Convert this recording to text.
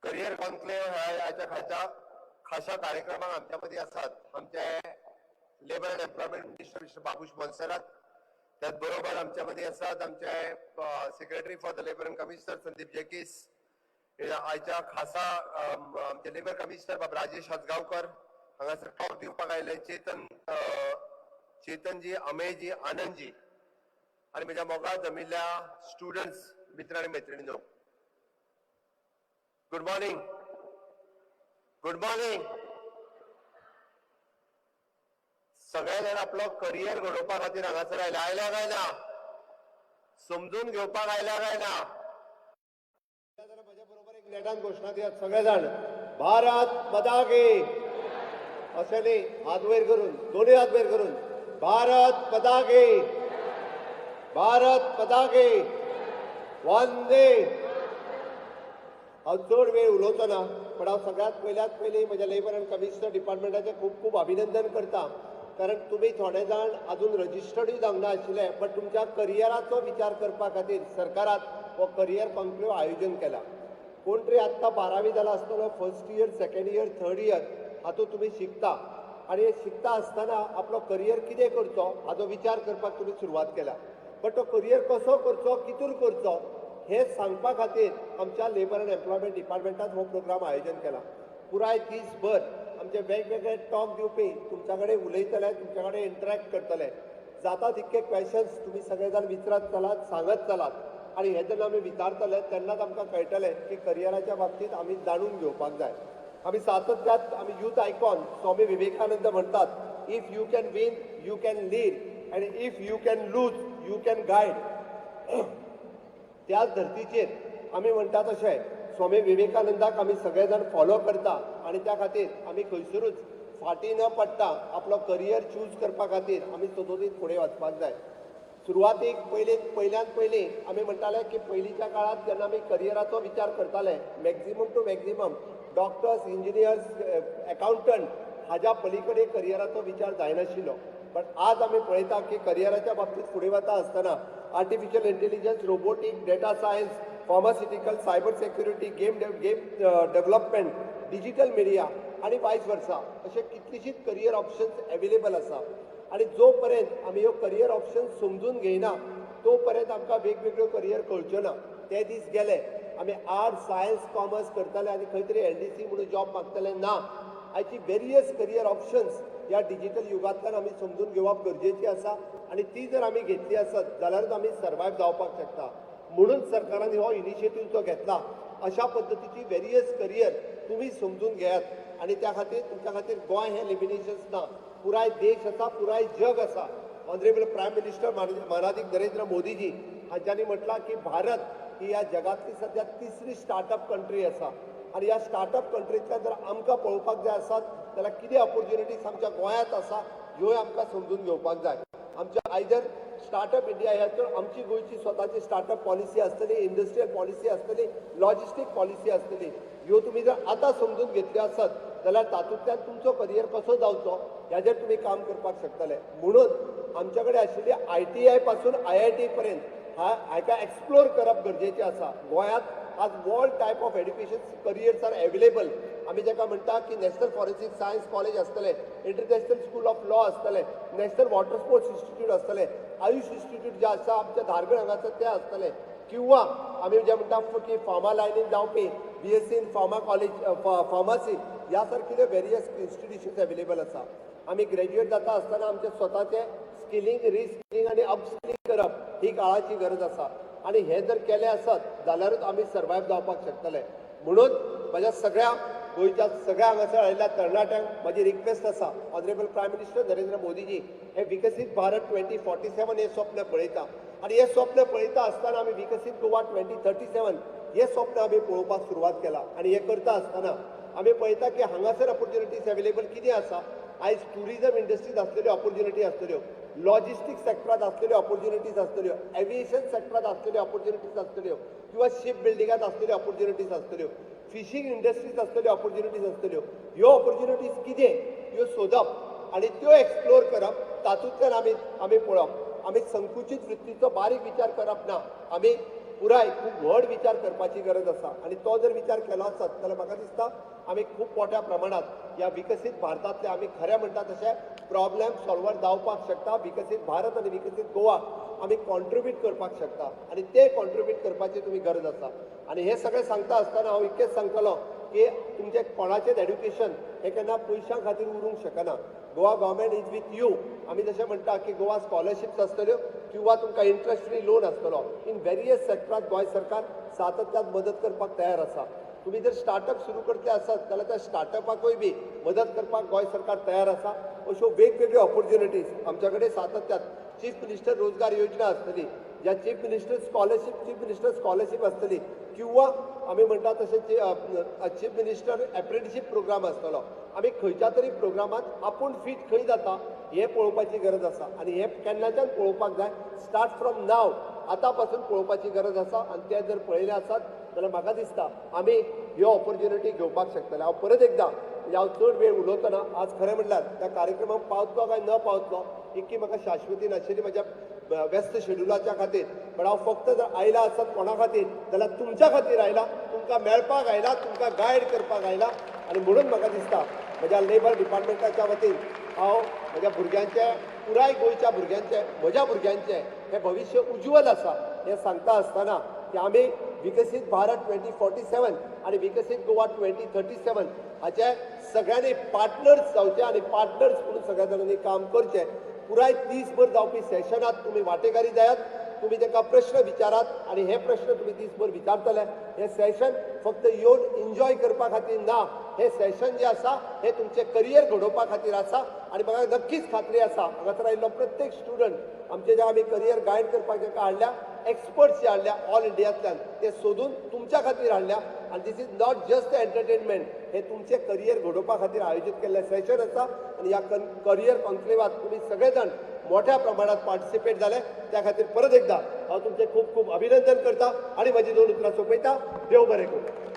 Career conclave ह्या खालच्या खासा कार्यक्रमात आमच्यामध्ये असतात आमचे labour and employment minister mister Babush Monserrate, त्याचबरोबर आमच्यामध्ये असतात आमचे secretary for the labour and commissioner Sandeep जेकीस, आयच्या खासा आमचे लेबर कमिशनर बाब राजेश हजगावकर हांगासर टॉक दिवपाक आयले चेतनजी अमेयजी आनंदजी आणि म्हज्या मोगाळ जमिल्ल्या स्टुडंट्स मित्र आणि मैत्रिणींनो, गुड मॉर्निंग. Good morning. सगळे जण आपलं करिअर घडोवपा खातीर हांगासर आयल्या काय ना, समजून घेवपाक आयल्या काय ना. म्हज्या बरोबर एक नेटान घोषणा दियात सगळे जाण. भारत माता की अशें न्ही, हात वयर करून, दोन्ही हात वयर करून, भारत माता की, भारत माता की, वंदे. हांव चड वेळ उलोवचो ना, पण हांव सगळ्यात पयली म्हज्या लेबर अँड कमिशनर डिपार्टमेंटाचें खूब खूब अभिनंदन करता, कारण तुमी थोडे जाण अजून रजिस्टर्डूय जावंक ना आशिल्ले, बट तुमच्या करियराचो विचार करपा खातीर सरकारान हो करियर कॉन्क्लेव्ह आयोजन केला. कोण तरी आत्तां 12वी जाला आसतलो, first year, second year, third year हातूंत तुमी शिकता, आनी हे शिकता आसतना आपलो करियर कितें करचो हाचो विचार करपाक तुमी सुरवात केला. बट तो करियर कसो करचो, कितून करचो हे सांगपा खातीर आमच्या लेबर अँड एम्प्लॉयमेंट डिपार्टमेंटान हो प्रोग्राम आयोजन केला. पुराय दीसभर आमचे वेगवेगळे टॉक दिवपी तुमच्या कडेन उलयतले, तुमच्या कडेन इंटरॅक्ट करतले. जाता तितके क्वेश्चन्स तुमी सगळे जाण विचारत चलात, सांगत चलात, आनी हे जेन्ना आमी विचारतले तेन्नाच आमकां कळटलें की करियराच्या बाबतींत आमी जाणून घेवपाक जाय. आमी सातत्यात आमी यूथ आयकॉन स्वामी विवेकानंद म्हणटात, if you can win you can lead आनी if you can lose you can guide. त्याच धर्तीचेर आमी म्हणटा तशें स्वामी विवेकानंदाक आमी सगळे जाण फॉलो करता, आनी त्या खातीर आमी खंयसरूच फाटीं न पडटा आपलो करियर चूज करपा खातीर आमी सतत फुडें वचपाक जाय. सुरवातीक पयल्यान पयलीं आमी म्हणटाले की पयलींच्या काळांत जेन्ना आमी करियराचो विचार करताले, maximum to maximum doctors, engineers, accountant हाज्या पलीकडे करियराचो विचार जायनाशिल्लो. पण आज आमी पळयता की करियराच्या बाबतींत फुडें वता आसतना artificial intelligence, robotic, data science, pharmaceutical, cyber security, game development, digital media आनी वायस वर्सा अशे कितलीशीच करियर ऑप्शन्स अवेलेबल आसा. आनी जो पर्यंत आमी ह्यो करियर ऑप्शन्स समजून घेयना तो पर्यंत आमकां वेगवेगळ्यो करियर कळच्यो ना. ते दीस गेले आमी आर्ट्स, सायन्स, कॉमर्स करताले आनी खंय तरी LDC म्हणून जॉब मागतले. ना, आयची वेरियस करियर ऑप्शन्स ह्या डिजिटल युगांतल्यान आमी समजून घेवप गरजेची आसा, आनी ती जर आमी घेतली आसत जाल्यारूच आमी सर्वायव जावपाक शकता. म्हणून सरकारान हो इनिशिएटीव जो घेतला, अशा पद्दतीची वेरियस करियर तुमी समजून घेयात. आनी त्या खातीर तुमच्या खातीर गोंय हे लिमिटेशन्स ना, पुराय देश आसा, पुराय जग आसा. ऑनरेबल प्रायम मिनिस्टर माननीय नरेंद्र मोदीजी हांच्यांनी म्हटलां की भारत ही ह्या जगातली सध्या तिसरी स्टार्टअप कंट्री आसा, आनी ह्या स्टार्टअप कंट्रींतल्यान जर आमकां पळोवपाक जाय आसात जाल्यार कितें ऑपॉर्च्युनिटीज आमच्या गोंयांत आसा ह्यो आमकां समजून घेवपाक जाय. आमच्या आयदर स्टार्टअप इंडिया ह्याचेर आमची गोंयची स्वताची स्टार्टअप पॉलिसी आसतली, इंडस्ट्रियल पॉलिसी आसतली, लॉजिस्टीक पॉलिसी आसतली. ह्यो तुमी जर आतां समजून घेतल्यो आसत जाल्यार तातूंतल्यान तुमचो करियर कसो जावचो ह्याचेर तुमी काम करपाक शकतले. म्हणून आमच्या कडेन आशिल्ली ITI पासून IIT पर्यंत हाका एक्सप्लोर करप गरजेचें आसा. गोंयांत आज all type of education careers are available. आमी जेका म्हणटा की नॅशनल फॉरेन्सिक सायन्स कॉलेज आसतले, इंटरनॅशनल स्कूल ऑफ लॉ आसतले, नॅशनल वॉटर स्पोर्ट्स इन्स्टिट्यूट आसतले, आयुष इन्स्टिट्यूट जे आसा आमच्या धारगळ हांगासर ते आसतले, किंवा आमी जे म्हणटा की फार्मा लायनीन जावपी BSc in pharma college, pharmacy ह्या सारकिल्यो वेरियस इन्स्टिट्यूशन्स अवेलेबल आसा. आमी ग्रॅज्युएट जाता आसतना आमचे स्वताचे स्किलिंग, रिस्किलिंग आनी अपस्किलिंग करप ही काळाची गरज आसा, आनी हे जर केलें आसत जाल्यारूच आमी सर्वायव जावपाक शकतले. म्हणून म्हज्या सगळ्या गोंयच्या सगळ्या हांगासर आयिल्ल्या तरणाट्यांक म्हजी रिक्वेस्ट आसा, honourable prime minister Narendra Modiji हे विकसीत भारत 2047 हे स्वप्न पळयता, आनी हे स्वप्न पळयता आसतना आमी विकसीत गोवा 2037 हे स्वप्न आमी पळोवपाक सुरवात केला. आनी हे करता आसतना आमी पळयता की हांगासर ऑपॉर्च्युनिटीज अवेलेबल कितें आसा. आयज टुरिजम इंडस्ट्रीज आसलेल्यो ऑपॉर्च्युनिटी आसतल्यो, लॉजिस्टीक सेक्टरांत आसलेल्यो ऑपॉर्च्युनिटीज आसतल्यो, एविएशन सेक्टरांत आसलेल्यो ऑपॉर्च्युनिटीज आसतल्यो, किंवा शिप बिल्डिंगांत आसलेल्यो ऑपॉर्च्युनिटीज आसतल्यो, फिशींग इंडस्ट्रीज आसलेल्यो ऑपॉर्च्युनिटीज आसतल्यो. ह्यो ऑपॉर्च्युनिटीज कितें ह्यो सोदप आनी त्यो एक्सप्लोर करप, तातूंतल्यान आमी पळोवप. आमी संकुचीत वृत्तीचो बारीक विचार करप ना. आमी पुराय खूप व्हड विचार करपाची गरज आसा आणि तो जर विचार केलो आसत जाल्यार म्हाका दिसता आमी खूप मोठ्या प्रमाणात ह्या विकसीत भारतांतले आमी खरें म्हणटा तशें प्रॉब्लेम सॉल्वर जावपाक शकता. विकसीत भारत आनी विकसीत गोवा आमी कॉन्ट्रिब्यूट करपाक शकता आणि ते कॉन्ट्रिब्यूट करपाची तुमी गरज आसा. आणि हे सगळें सांगता आसतना हांव इतकेंच सांगतलो की तुमचें कोणाचेंच एड्युकेशन हें केन्ना पयशां खातीर उरूंक शकना. Goa government is with you. आमी जशें म्हणटा की गोवा स्कॉलरशिप्स आसतल्यो किंवा तुमकां इंट्रस्ट फ्री लोन आसतलो. इन वेरियस सेक्टरांत गोंय सरकार सातत्यान मदत करपाक तयार आसा. तुम्ही जर स्टार्टअप सुरू करते आसात जाल्यार त्या स्टार्टअपाकूय बी मदत करपाक गोंय सरकार तयार आसा. अश्यो वेगवेगळ्यो ऑपॉर्च्युनिटीज आमच्या कडेन सातत्यान चीफ मिनिस्टर रोजगार योजना आसतली, ज्या चीफ मिनिस्टर स्कॉलरशीप आसतली किंवा आमी म्हणटा तशें चीफ मिनिस्टर एप्रेंटिसशीप प्रोग्राम आसतलो. आमी खंयच्या तरी प्रोग्रामांत आपूण फीट खंय जाता हें पळोवपाची गरज आसा आणि हें केन्नाच्यान पळोवपाक जाय. स्टार्ट फ्रॉम नाव, आतां पासून पळोवपाची गरज आसा आणि ते जर पळयले आसात जाल्यार म्हाका दिसता आमी ह्यो ऑपॉर्च्युनिटी घेवपाक शकतले. हांव परत एकदां हांव चड वेळ उलोवतना आज खरें म्हणल्यार त्या कार्यक्रमाक पावतलो काय न पावतलो इतकी म्हाका शाश्वती नाशिल्ली म्हज्या व्यस्त शेड्युलाच्या खातीर. पण हांव फक्त जर आयला आसत कोणा खातीर जाल्यार तुमच्या खातीर आयला, तुमकां मेळपाक आयला, तुमकां गायड करपाक आयला. आणि म्हणून म्हाका दिसता म्हज्या लेबर डिपार्टमेंटाच्या वतीन हांव म्हज्या भुरग्यांचे, पुराय गोंयच्या भुरग्यांचे, म्हज्या भुरग्यांचे हें भविश्य उज्वल आसा हें सांगता आसतना की आमी विकसीत भारत 2047 आणि विकसीत गोवा 2037 हाचे सगळ्यांनी पार्टनर्स जावचे आणि पार्टनर्स म्हणून सगळ्या जाणांनी काम करचें. पुराय दीसभर जावपी सेशनात तुम्ही वांटेकारी जायात, तुम्ही ताका प्रश्न विचारात आणि हे प्रश्न तुम्ही दीसभर विचारतले. हे सेशन फक्त येवन एन्जॉय करपा खातीर ना, हे सेशन जे आसा हे तुमचे करियर घडोवपा खातीर आसा. आणि म्हाका नक्कीच खात्री आसा हांगासर आयिल्लो प्रत्येक स्टुडंट आमचे जे आमी करियर गायड करपाक जाका हाडल्या, एक्सपर्ट्स जे हाडल्या ऑल इंडियांतल्यान ते सोदून तुमच्या खातीर हाडल्या. आणि this is not just entertainment, हे तुमचे करियर घडोवपा खातीर आयोजीत केल्लें सेशन आसा. आणि ह्या करियर कॉन्क्लेवात तुम्ही सगळे जाण मोठ्या प्रमाणात पार्टिसिपेट जाले त्या खातीर परत एकदा हांव तुमचे खूब खूब अभिनंदन करता आणि म्हजी दोन उतरां सोंपयता. देव बरें करूं.